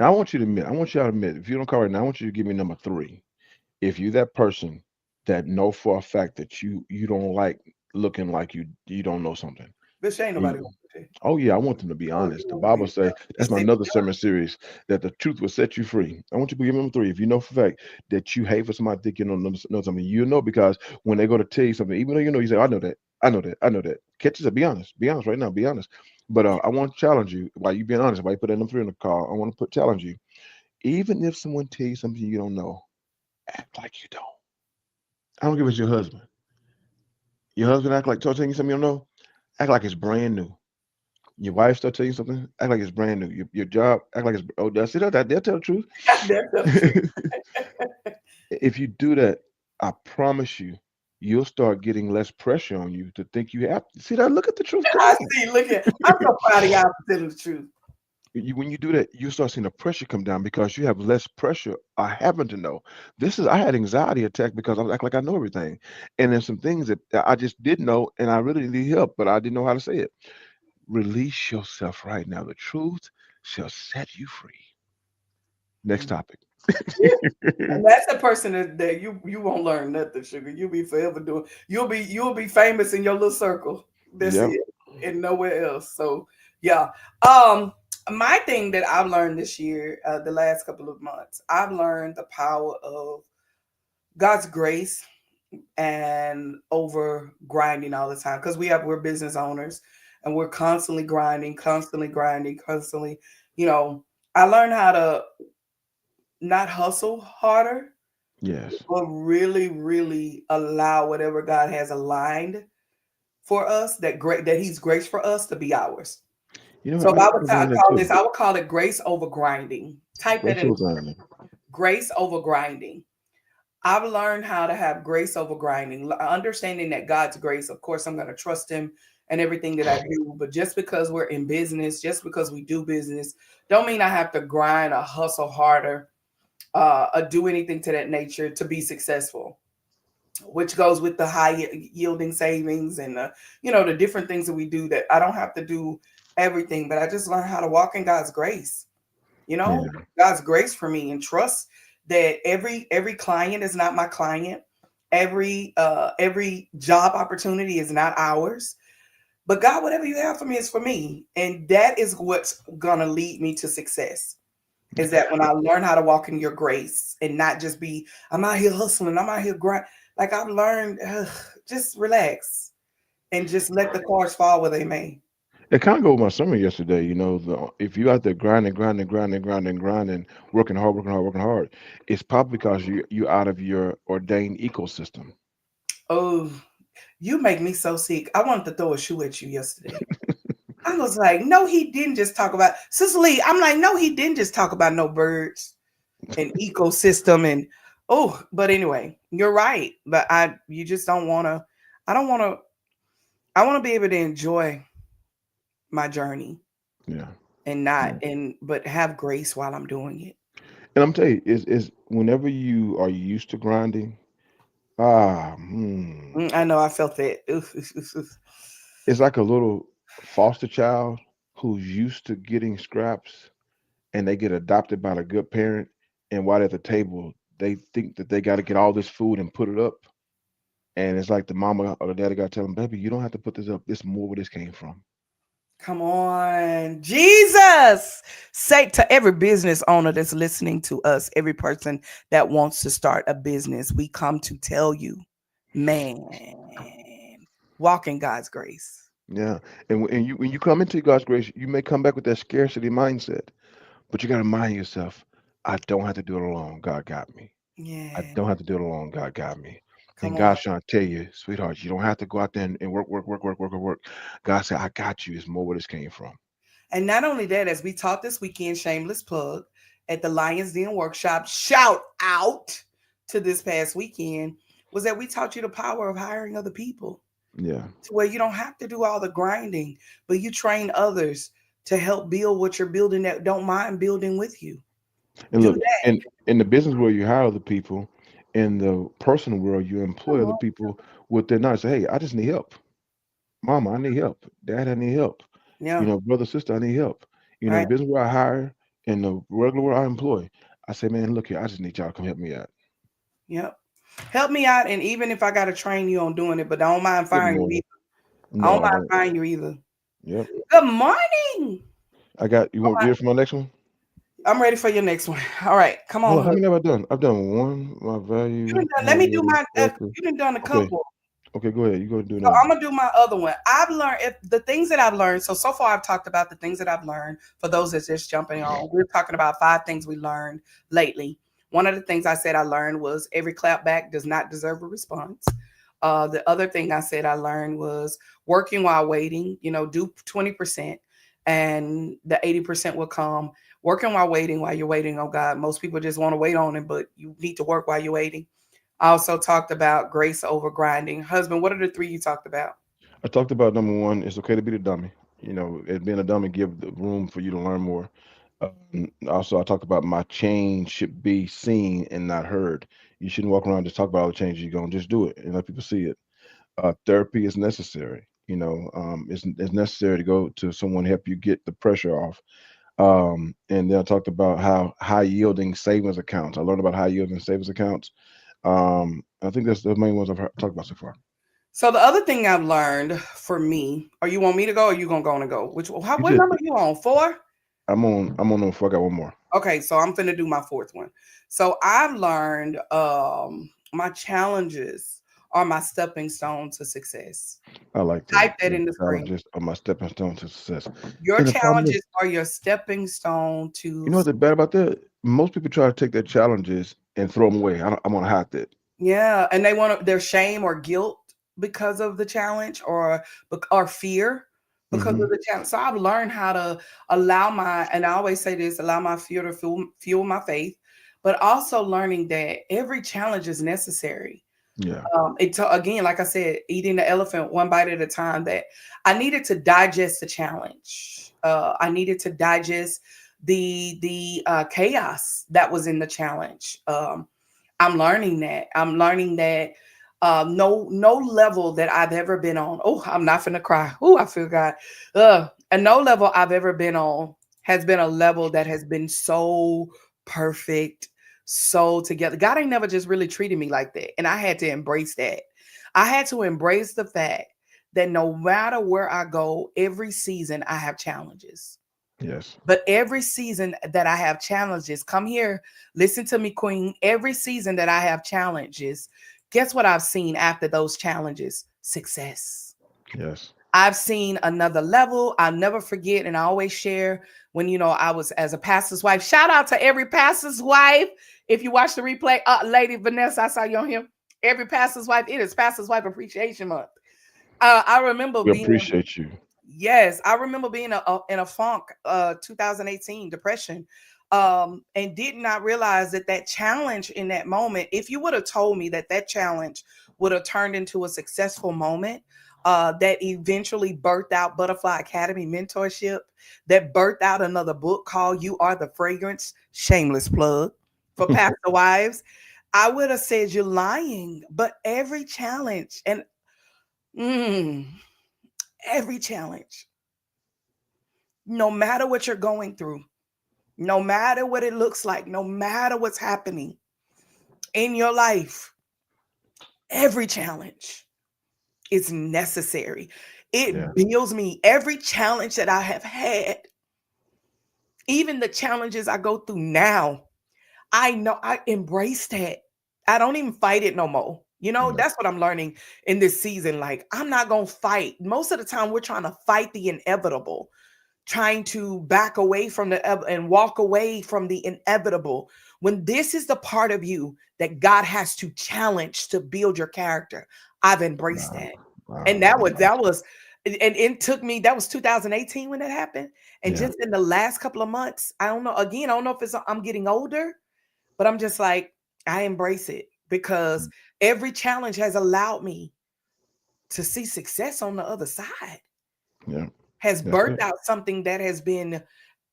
I want you to admit, I want you to admit, if you don't call right now, I want you to give me number three. If you that person that know for a fact that you don't like looking like you don't know something. Bitch, ain't nobody You gonna do Oh yeah, I want them to be Oh, honest. you The want to Bible be say he that's my said, another sermon series that the truth will set you free. I want you to give them three. If you know for a fact that you hate for somebody to think you don't know something, you know because when they go to tell you something, even though you know, you say, I know that, I know that, I know that. Catch yourself, be honest right now, be honest. But I want to challenge you while you being honest, while you put in them three in the car, I want to put challenge you. Even if someone tells you something you don't know, act like you don't. I don't give it's your husband. Your husband act like telling you something you don't know, act like it's brand new. Your wife start telling you something, act like it's brand new. Your job, act like it's that's it. They'll tell the truth. that's the truth. If you do that, I promise you, you'll start getting less pressure on you to think you have to. See that? Look at the truth come I out. see. Look at I'm so proud of y'all for telling the truth. When you do that, you start seeing the pressure come down because you have less pressure. I happen to know. I had anxiety attack because I was acting like I know everything, and there's some things that I just didn't know, and I really need help, but I didn't know how to say it. Release yourself right now. The truth shall set you free. Next Mm. topic. And that's the person that you won't learn nothing, sugar. You'll be forever doing. You'll be famous in your little circle. That's Yep. it, and nowhere else. So yeah. Um, my thing that I've learned this year, the last couple of months, I've learned the power of God's grace and over grinding all the time because we're business owners and we're constantly grinding, constantly grinding, constantly. You know, I learned how to not hustle harder Yes. but really, really allow whatever God has aligned for us, that He's grace for us to be ours. You know what? So if I'm I would gonna learn that call too. this, I would call it grace over grinding. Type that Grace in. over grinding. Grace over grinding. I've learned how to have grace over grinding, understanding that God's grace, of course, I'm going to trust Him and everything that I do. But just because we're in business, just because we do business, don't mean I have to grind or hustle harder do anything to that nature to be successful, which goes with the high yielding savings and the different things that we do. That I don't have to do everything, but I just learned how to walk in God's grace. You know, Yeah. God's grace for me, and trust that every client is not my client. Every job opportunity is not ours. But God, whatever you have for me is for me. And that is what's gonna lead me to success. Is that when I learn how to walk in your grace and not just be, I'm out here hustling, I'm out here grind. Like I've learned, just relax and just let the cards fall where they may. It kind of go with my sermon yesterday. If you out there grinding, grinding, grinding, grinding, grinding, working hard, working hard, working hard, it's probably because you out of your ordained ecosystem. Oh, you make me so sick. I wanted to throw a shoe at you yesterday. I was like, no, he didn't just talk about Cicely. I'm like, no, he didn't just talk about no birds and ecosystem and but anyway, you're right. But you just don't want to. I don't want to. I want to be able to enjoy my journey Yeah, and not yeah. and but have grace while I'm doing it. And I'm telling you, is whenever you are used to grinding, hmm, I know I felt that. it's like a little foster child who's used to getting scraps and they get adopted by a good parent, and while at the table, they think that they got to get all this food and put it up. And it's like the mama or the daddy got to tell them, baby, you don't have to put this up. This more where this came from. Come on, Jesus. Say to every business owner that's listening to us, every person that wants to start a business, we come to tell you, man, walk in God's grace. Yeah. And when you come into God's grace, you may come back with that scarcity mindset, but you got to remind yourself, I don't have to do it alone. God got me. I Yeah, don't have to do it alone. God got me. And come on. God's trying to tell you, sweetheart, you don't have to go out there and work, work, work, work, work, work, work. God said, I got you. It's more where this came from. And not only that, as we taught this weekend, shameless plug at the Lions Den workshop, shout out to this past weekend, was that we taught you the power of hiring other people Yeah. to where you don't have to do all the grinding, but you train others to help build what you're building that don't mind building with you. And Do look, that. in the business world, you hire other people. In the personal world, you employ Come other on. people with their knowledge. Say, hey, I just need help. Mama, I need help. Dad, I need help. Yeah. Brother, sister, I need help. The Right. business where I hire and the regular where I employ, I say, man, look here, I just need y'all to come help me out. Yep. Help me out. And even if I got to train you on doing it, but I don't mind Good firing you morning. either. I No, don't I mind don't. firing you either. Yep. Good morning. I got you Oh want my, you ready for my next one? I'm ready for your next one. All right. Come on, Hold on, how husband. many have I done? I've done one, my You value, done done, my let me do yielding my, factor. you done done a Okay. couple. Okay, go ahead. You go and do So another I'm one. gonna do my other one. I've learned if the things that I've learned. So far I've talked about the things that I've learned. For those that's just jumping on, we're talking about 5 things we learned lately. One of the things I said I learned was every clap back does not deserve a response. The other thing I said I learned was working while waiting. Do 20%, and the 80% will come. Working while waiting, while you're waiting on God. Most people just want to wait on Him, but you need to work while you're waiting. I also talked about grace over grinding. Husband, what are the 3 you talked about? I talked about number one, it's okay to be the dummy. And being a dummy give the room for you to learn more. Also, I talked about my change should be seen and not heard. You shouldn't walk around and just talk about all the changes you're going. Just do it and let people see it. Therapy is necessary. It's necessary to go to someone to help you get the pressure off. And then I talked about how high yielding savings accounts. I learned about high yielding savings accounts. I think that's the main ones talked about so far. So the other thing I've learned for me, or you want me to go, or you gonna go and go? You What said number you on? 4? I'm on number four. I got one more. Okay, so I'm finna do my fourth one. So I've learned my challenges are my stepping stone to success. I like that. Type that The in the screen. challenges are my stepping stone to success. Your And the problem is, challenges are your stepping stone you to know what's bad about that? Most people try to take their challenges and throw them away. I'm gonna hide that. yeah, and they want their shame or guilt because of the challenge, or fear because Hmm. of the challenge. So I've learned how to allow my, and I always say this, allow my fear to fuel my faith, but also learning that every challenge is necessary. Yeah. Again, like I said, eating the elephant one bite at a time. That I needed to digest the challenge. I needed to digest the chaos that was in the challenge. I'm learning that. I'm learning that no level that I've ever been on. Oh, I'm not finna cry. Oh, I feel God. And no level I've ever been on has been a level that has been so perfect, so together. God ain't never just really treated me like that. And I had to embrace that. I had to embrace the fact that no matter where I go, every season I have challenges. Yes. But every season that I have challenges, come here, listen to me, Queen. Every season that I have challenges, guess what I've seen after those challenges? Success. Yes. I've seen another level. I'll never forget, and I always share when I was as a pastor's wife. Shout out to every pastor's wife. If you watch the replay, Lady Vanessa, I saw you on here. Every pastor's wife. It is Pastor's Wife Appreciation Month. I remember We being appreciate you. Yes, I remember being in a funk, 2018 depression, and did not realize that that challenge in that moment. If you would have told me that that challenge would have turned into a successful moment, that eventually birthed out Butterfly Academy mentorship, that birthed out another book called "You Are the Fragrance." Shameless plug for Pastor Wives. I would have said you're lying. But every challenge and mm, every challenge, no matter what you're going through, no matter what it looks like, no matter what's happening in your life, every challenge is necessary. Yeah. It builds me. Every challenge that I have had, even the challenges I go through now, I know I embrace that. I don't even fight it no more. Yeah. That's what I'm learning in this season. Like, I'm not going to fight. Most of the time, we're trying to fight the inevitable, trying to back away from and walk away from the inevitable, when this is the part of you that God has to challenge to build your character. I've embraced Wow. that. Wow. And Wow. that was and it took me, that was 2018 when that happened. And Yeah. just in the last couple of months, I don't know, again, I don't know if it's I'm getting older, but I'm just like, I embrace it because every challenge has allowed me to see success on the other side, Yeah. has That's birthed it. out something that has been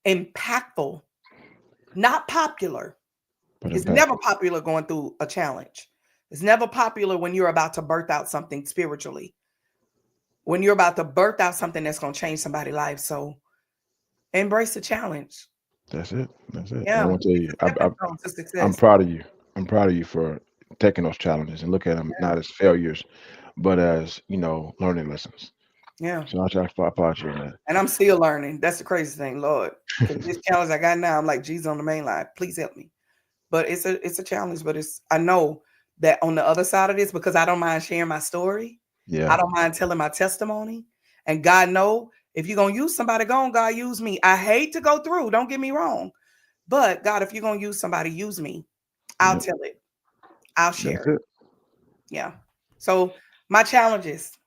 impactful, not popular. But It's never impactful. popular going through a challenge. It's never popular when you're about to birth out something spiritually, when you're about to birth out something that's going to change somebody's life. So embrace the challenge. That's it. That's it. And I Yeah, want to tell it's you, a stepping stone to I'm success. proud of you. I'm proud of you for taking those challenges and look at them not as failures, but as learning lessons. Yeah. So I applaud you on that. And I'm still learning. That's the crazy thing, Lord. Because this challenge I got now, I'm like, Jesus on the main line. Please help me. But it's a challenge. But I know that on the other side of this, because I don't mind sharing my story, I Yeah. don't mind telling my testimony. And God know, if you're gonna use somebody, go on, God, use me. I hate to go through, don't get me wrong. But God, if you're gonna use somebody, use me. I'll Yep. tell it. I'll That's share it. it. Yeah. So my challenges,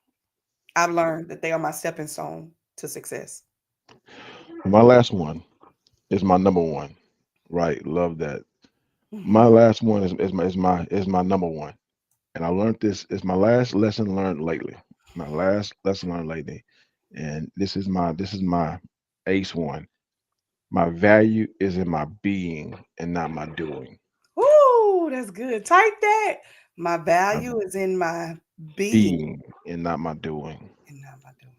I've learned that they are my stepping stone to success. My last one is my number one. Right. Love that. My Mhm. last one is my number one. And I learned this is my last lesson learned lately. My last lesson learned lately. And this is my ace one. My value is in my being and not my doing. Ooh, that's good. Type that. My My value is in my being being and not my doing. and not my doing.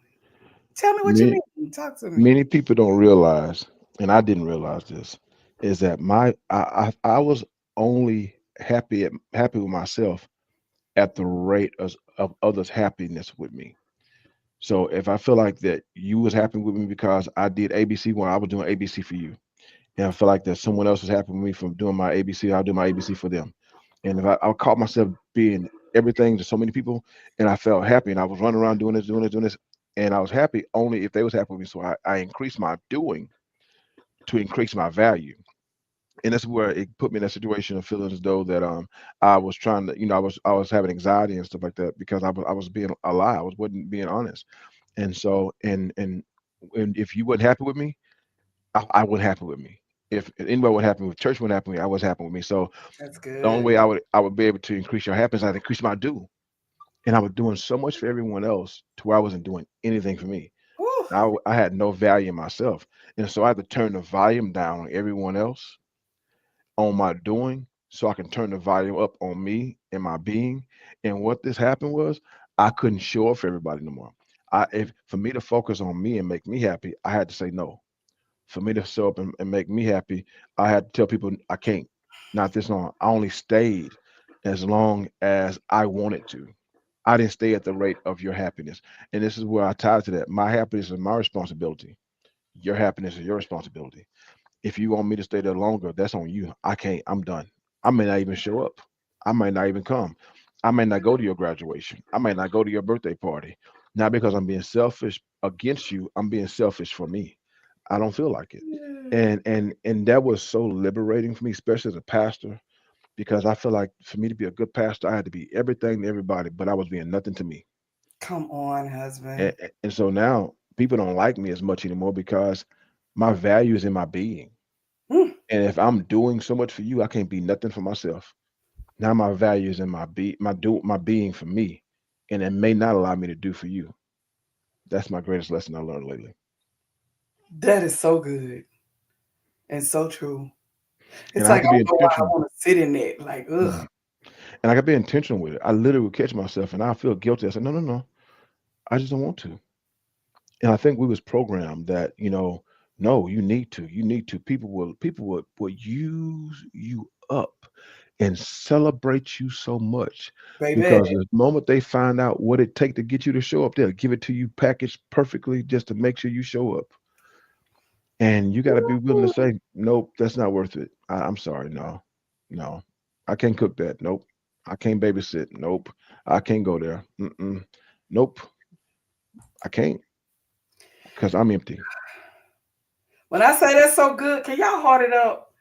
Tell me what you Many mean. Talk to me. many people don't realize, and I didn't realize this, is that I was only happy with myself at the rate of others' happiness with me. So if I feel like that you was happy with me because I did ABC when I was doing ABC for you, and I feel like that someone else was happy with me from doing my ABC, I'll do my ABC for them. And if I caught myself being everything to so many people, and I felt happy, and I was running around doing this, doing this, doing this, and I was happy only if they was happy with me. So I increased my doing to increase my value. And that's where it put me in that situation of feeling as though that I was trying to I was having anxiety and stuff like that because I was being a lie. I wasn't being honest. And so and if you weren't happy with me, I would happy with me. If anybody would happen with church would happen with me, I was happy with me. So That's the only good. way I would be able to increase your happiness, I'd increase my do. And I was doing so much for everyone else to where I wasn't doing anything for me. Woo. I had no value in myself, and so I had to turn the volume down on everyone else, on my doing, so I can turn the volume up on me and my being. And what this happened was I couldn't show up for everybody no more. If for me to focus on me and make me happy, I had to say no. For me to show up and make me happy, I had to tell people I can't, not this long. I only stayed as long as I wanted to. I didn't stay at the rate of your happiness. And this is where I tie to that. My happiness is my responsibility. Your happiness is your responsibility. If you want me to stay there longer, that's on you. I can't. I'm done. I may not even show up. I may not even come. I may not go to your graduation. I may not go to your birthday party. Not because I'm being selfish against you. I'm being selfish for me. I don't feel like it. And that was so liberating for me, especially as a pastor, because I feel like for me to be a good pastor, I had to be everything to everybody, but I was being nothing to me. Come on, husband. And so now people don't like me as much anymore because my value is in my being. Mm, And if I'm doing so much for you, I can't be nothing for myself. Now my value is in my being for me, and it may not allow me to do for you. That's my greatest lesson I learned lately. that is so good and so true. And It's I have like to I be don't know why I intentional. want to sit in it. Like, ugh, Mhm. And I got to be intentional with it. I literally would catch myself, and I feel guilty. I said, no, no, no, I just don't want to. And I think we was programmed that no, you need to. People will use you up and celebrate you so much baby. because the moment they find out what it take to get you to show up, they'll give it to you packaged perfectly just to make sure you show up. And you got to be willing to say, nope, that's not worth it. I'm sorry, no, no, I can't cook that. Nope, I can't babysit. Nope, I can't go there. Mm-mm. Nope, I can't because I'm empty. When I say that's so good, can y'all heart it up?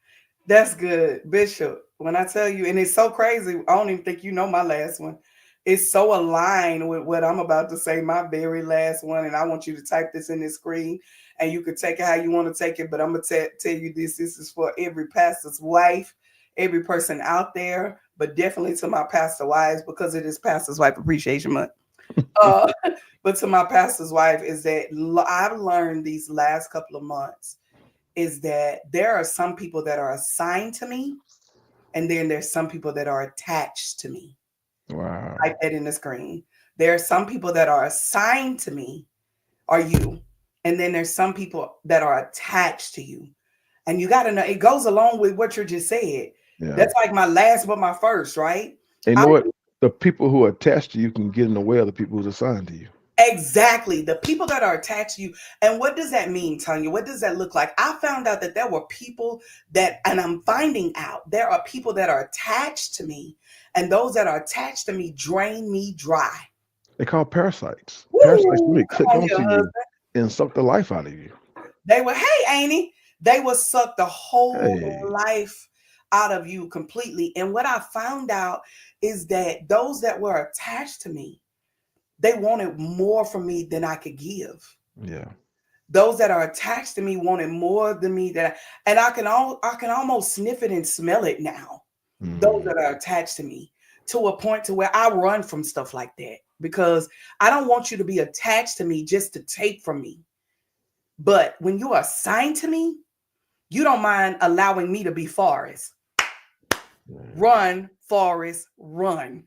That's good, Bishop. When I tell you, and it's so crazy, I don't even think you know my last one. It's so aligned with what I'm about to say, my very last one. And I want you to type this in this screen and you can take it how you want to take it. But I'm going to tell you this. This is for every pastor's wife, every person out there, but definitely to my pastor wives because it is Pastor's Wife Appreciation Month. Uh, but to my pastor's wife is that I've learned these last couple of months is that there are some people that are assigned to me, and then there's some people that are attached to me. Wow. Type that in the screen. There are some people that are assigned to me, are you, and then there's some people that are attached to you. And you got to know it goes along with what you just said. Yeah. That's like my last but my first, right? And you I know what? The people who are attached to you can get in the way of the people who's assigned to you. Exactly. The people that are attached to you. And what does that mean, Tanya? What does that look like? I found out that there were people that, and I'm finding out there are people that are attached to me, and those that are attached to me drain me dry. They're called parasites. Parasites Woo! really Come click on onto here, you husband. and suck the life out of you. They were, hey, Annie. They will suck the whole Hey, life out of you completely. And what I found out is that those that were attached to me, they wanted more from me than I could give. yeah. Those that are attached to me wanted more than me and I can almost sniff it and smell it now. Those Mm, that are attached to me to a point to where I run from stuff like that because I don't want you to be attached to me just to take from me. But when you are assigned to me, you don't mind allowing me to be Forrest. mm, Run, Forrest, run.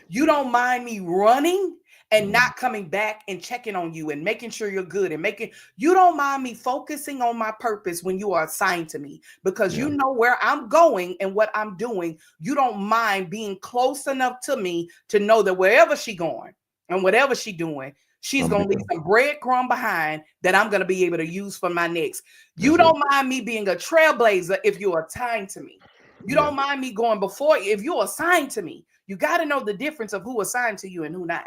You don't mind me running and mm, not coming back and checking on you and making sure you're good and making you don't mind me focusing on my purpose when you are assigned to me because yeah. you know where I'm going and what I'm doing. You don't mind being close enough to me to know that wherever she going and whatever she doing, she's I'm be gonna leave there. some breadcrumb behind that I'm gonna be able to use for my next. You That's it. don't mind me being a trailblazer if you're assigned to me. You Yeah. don't mind me going before if you're assigned to me. You got to know the difference of who assigned to you and who not.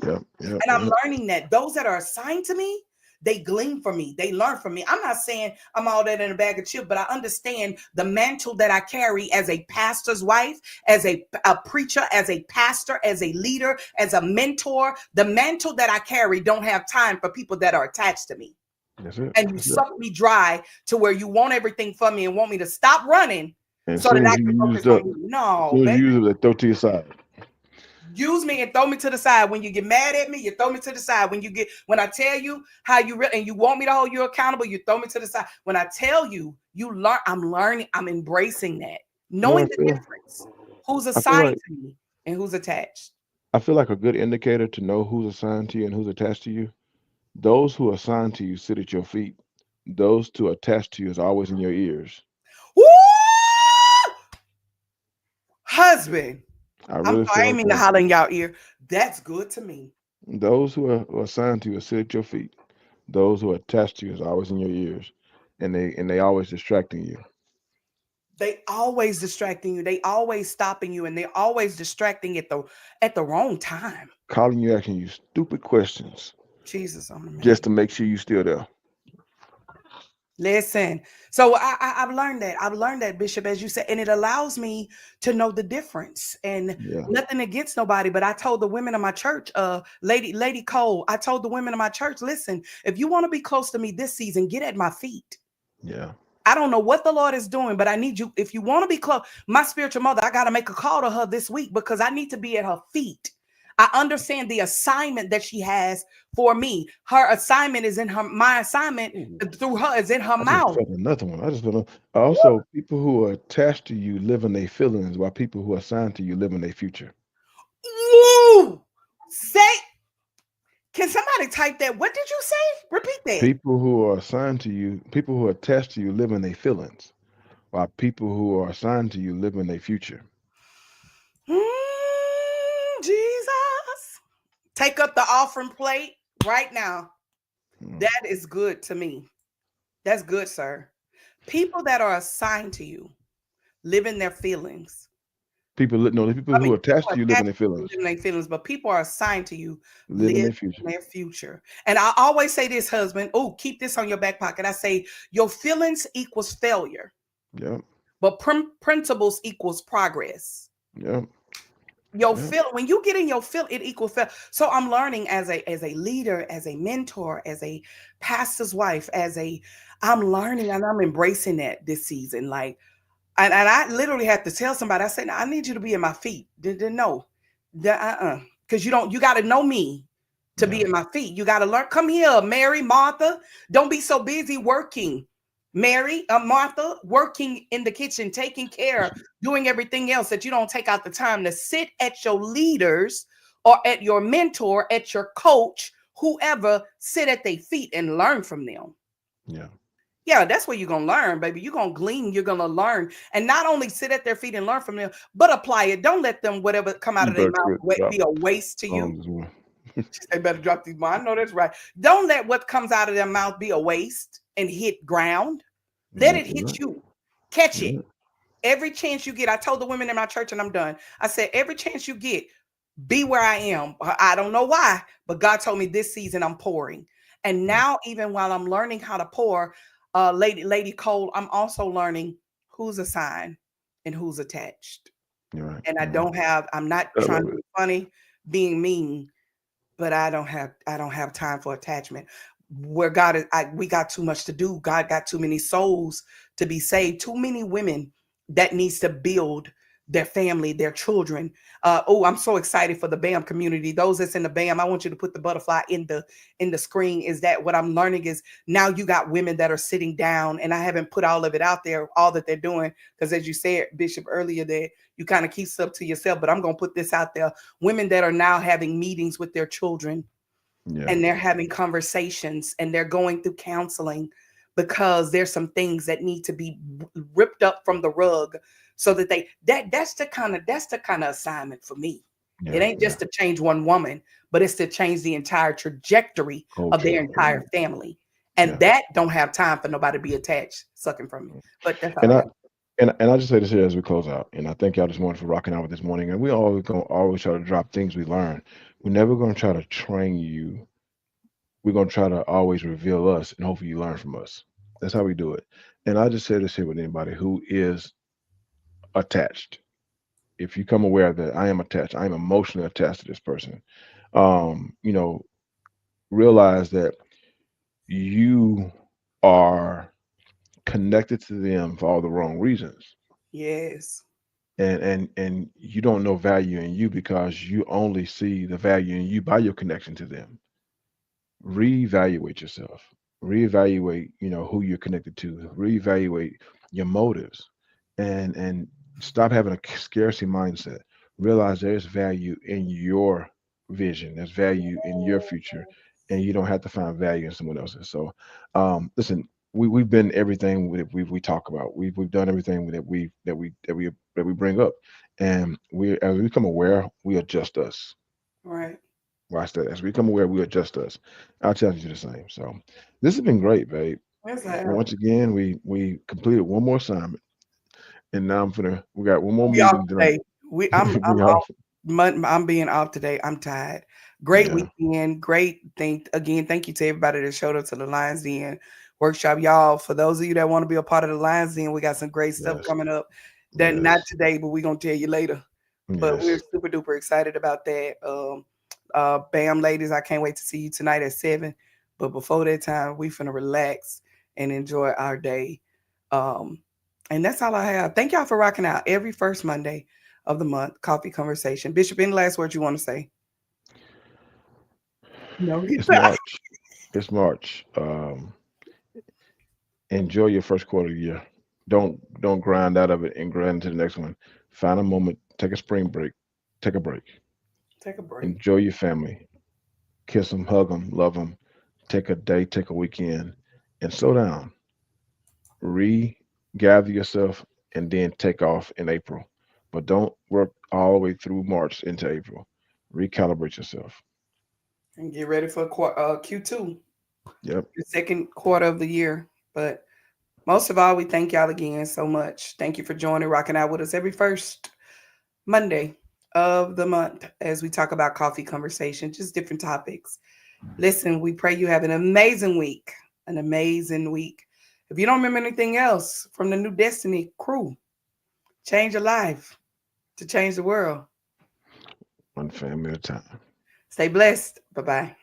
Yeah. Yeah. And I'm Yeah. learning that those that are assigned to me, they glean from me. They learn from me. I'm not saying I'm all that in a bag of chips, but I understand the mantle that I carry as a pastor's wife, as a preacher, as a pastor, as a leader, as a mentor. The mantle that I carry don't have time for people that are attached to me. That's it. And you That's it. suck me dry to where you want everything from me and want me to stop running And as so that soon I as you can focus used on up, you. as No, soon as baby. you use it, they throw to your side. Use me and throw me to the side. When you get mad at me, you throw me to the side. When I tell you how you really and you want me to hold you accountable, you throw me to the side. When I tell you, you learn. I'm learning. I'm embracing that, You know what knowing the difference. Who's I feel assigned like to me and who's attached. I feel like a good indicator to know who's assigned to you and who's attached to you. Those who are assigned to you sit at your feet. Those to attach to you is always in your ears. Woo! Husband. I I'm really sorry, feel I ain't like mean to that. holler in y'all ear. That's good to me. Those who are assigned to you will sit at your feet. Those who are attached to you is always in your ears, and they always distracting you, They always distracting you. They always stopping you, and they're always distracting at the wrong time. calling you, asking you stupid questions Jesus on the just man. to make sure you still there. Listen, so I've learned that. I've learned that, Bishop, as you said, and it allows me to know the difference. And Yeah, nothing against nobody, but I told the women of my church, Lady Cole, I told the women of my church, listen, if you want to be close to me this season, get at my feet. yeah, I don't know what the Lord is doing, but I need you. If you want to be close, my spiritual mother, I got to make a call to her this week because I need to be at her feet. I understand the assignment that she has for me. Her assignment is in her, my assignment Ooh, through her is in her I just mouth. felt another one. I just felt also people who are attached to you live in their feelings, while people who are assigned to you live in their future. Woo! Say, can somebody type that? What did you say? Repeat that. People who are assigned to you, people who are attached to you live in their feelings, while people who are assigned to you live in their future. Jesus. Take up the offering plate right now. Mm. That is good to me. That's good, sir. People that are assigned to you live in their feelings. No, the people I who mean, are people attached are to you live in attached their to you feelings, live in their feelings, but people are assigned to you live in live their future. in their future. And I always say this, husband. Oh, keep this on your back pocket. I say your feelings equals failure, Yep, but principles equals progress. yep, Your yep. feel when you get in your feel, it equals fail. So I'm learning as a leader, as a mentor, as a pastor's wife, I'm learning and I'm embracing that this season. Like and I literally had to tell somebody, I said, "No, I need you to be at my feet. Didn't know. Because you got to know me to be Yeah, at my feet. You got to learn. Come here, Mary, Martha. Don't be so busy working. Mary, Martha, working in the kitchen, taking care, doing everything else that you don't take out the time to sit at your leaders or at your mentor, at your coach, whoever, sit at their feet and learn from them. yeah. Yeah, that's where you're gonna learn, baby. You're gonna glean, you're gonna learn, and not only sit at their feet and learn from them, but apply it. Don't let them whatever come out You of their better mouth drop be a waste to you. bombs as well. They better drop these. I know that's right. Don't let what comes out of their mouth be a waste and hit ground. Let Yeah, it you're hit right. you. Catch You're it. right. Every chance you get. I told the women in my church, and I'm done. I said, every chance you get, be where I am. I don't know why, but God told me this season I'm pouring. And Yeah, now, even while I'm learning how to pour, Lady Cole, I'm also learning who's assigned and who's attached. you're right. And You're right. I'm not I trying love to it. be funny, being mean, but I don't have time for attachment. Where God is, we got too much to do. God got too many souls to be saved. Too many women that needs to build their family, their children. Oh, I'm so excited for the BAM community. Those that's in the BAM, I want you to put the butterfly in the screen. Is that what I'm learning? Is now you got women that are sitting down, and I haven't put all of it out there, all that they're doing, because as you said, Bishop earlier, that you kind of keep stuff to yourself. But I'm gonna put this out there: women that are now having meetings with their children Yeah, and they're having conversations and they're going through counseling because there's some things that need to be ripped up from the rug so that that's the kind of assignment for me. It yeah, ain't yeah. just to change one woman, but it's to change the entire trajectory of Culture. their entire family. And Yeah. that don't have time for nobody to be attached, sucking from me. But that's all And I I got. and I just say this here as we close out. And I thank y'all this morning for rocking out with this morning. And we always gonna always try to drop things we learn. We're never gonna try to train you. We're gonna try to always reveal us and hopefully you learn from us. That's how we do it. And I just say this here with anybody who is attached. If you come aware that I am attached, I am emotionally attached to this person. You know, realize that you are connected to them for all the wrong reasons. Yes. and you don't know value in you because you only see the value in you by your connection to them. Reevaluate yourself. Reevaluate, who you're connected to. Reevaluate your motives, and stop having a scarcity mindset. Realize there's value in your vision. There's value in your future, and you don't have to find value in someone else's. So, listen, we've been everything we talk about. We've done everything that we bring up, and we as we become aware, we adjust us. Right. Watch that. As we become aware, we adjust us. I'll challenge you the same. So this has been great, babe. Where's that? Once again, we completed one more assignment, and now we got one more We off meeting. Then today. I'm we off. off. I'm being off today. I'm tired. Great Yeah. weekend. Great thing again. Thank you to everybody that showed up to the Lions Den workshop, y'all. For those of you that want to be a part of the Lions Den, we got some great stuff Yes. coming up. That not Yes. today, but we're gonna tell you later. But we're Yes. super duper excited about that. Bam, ladies, I can't wait to see you tonight at 7. But before that time, we finna relax and enjoy our day. Um, and that's all I have. Thank y'all for rocking out every first Monday of the month. Coffee conversation. Bishop, any last words you want to say? No, he's It's March. It's March. Enjoy your first quarter of the year. Don't grind out of it and grind into the next one. Find a moment. Take a spring break. Take a break. take a break. Enjoy your family. Kiss them, hug them, love them. Take a day. Take a weekend, and slow down. Regather yourself, and then take off in April. But don't work all the way through March into April. Recalibrate yourself. And get ready for Q2, Yep. the second quarter of the year. But most of all, we thank y'all again so much. Thank you for joining, rocking out with us every first Monday of the month as we talk about coffee conversation, just different topics. Listen, we pray you have an amazing week. An amazing week. If you don't remember anything else from the New Destiny crew, change your life to change the world. One family at a time. Stay blessed. Bye bye.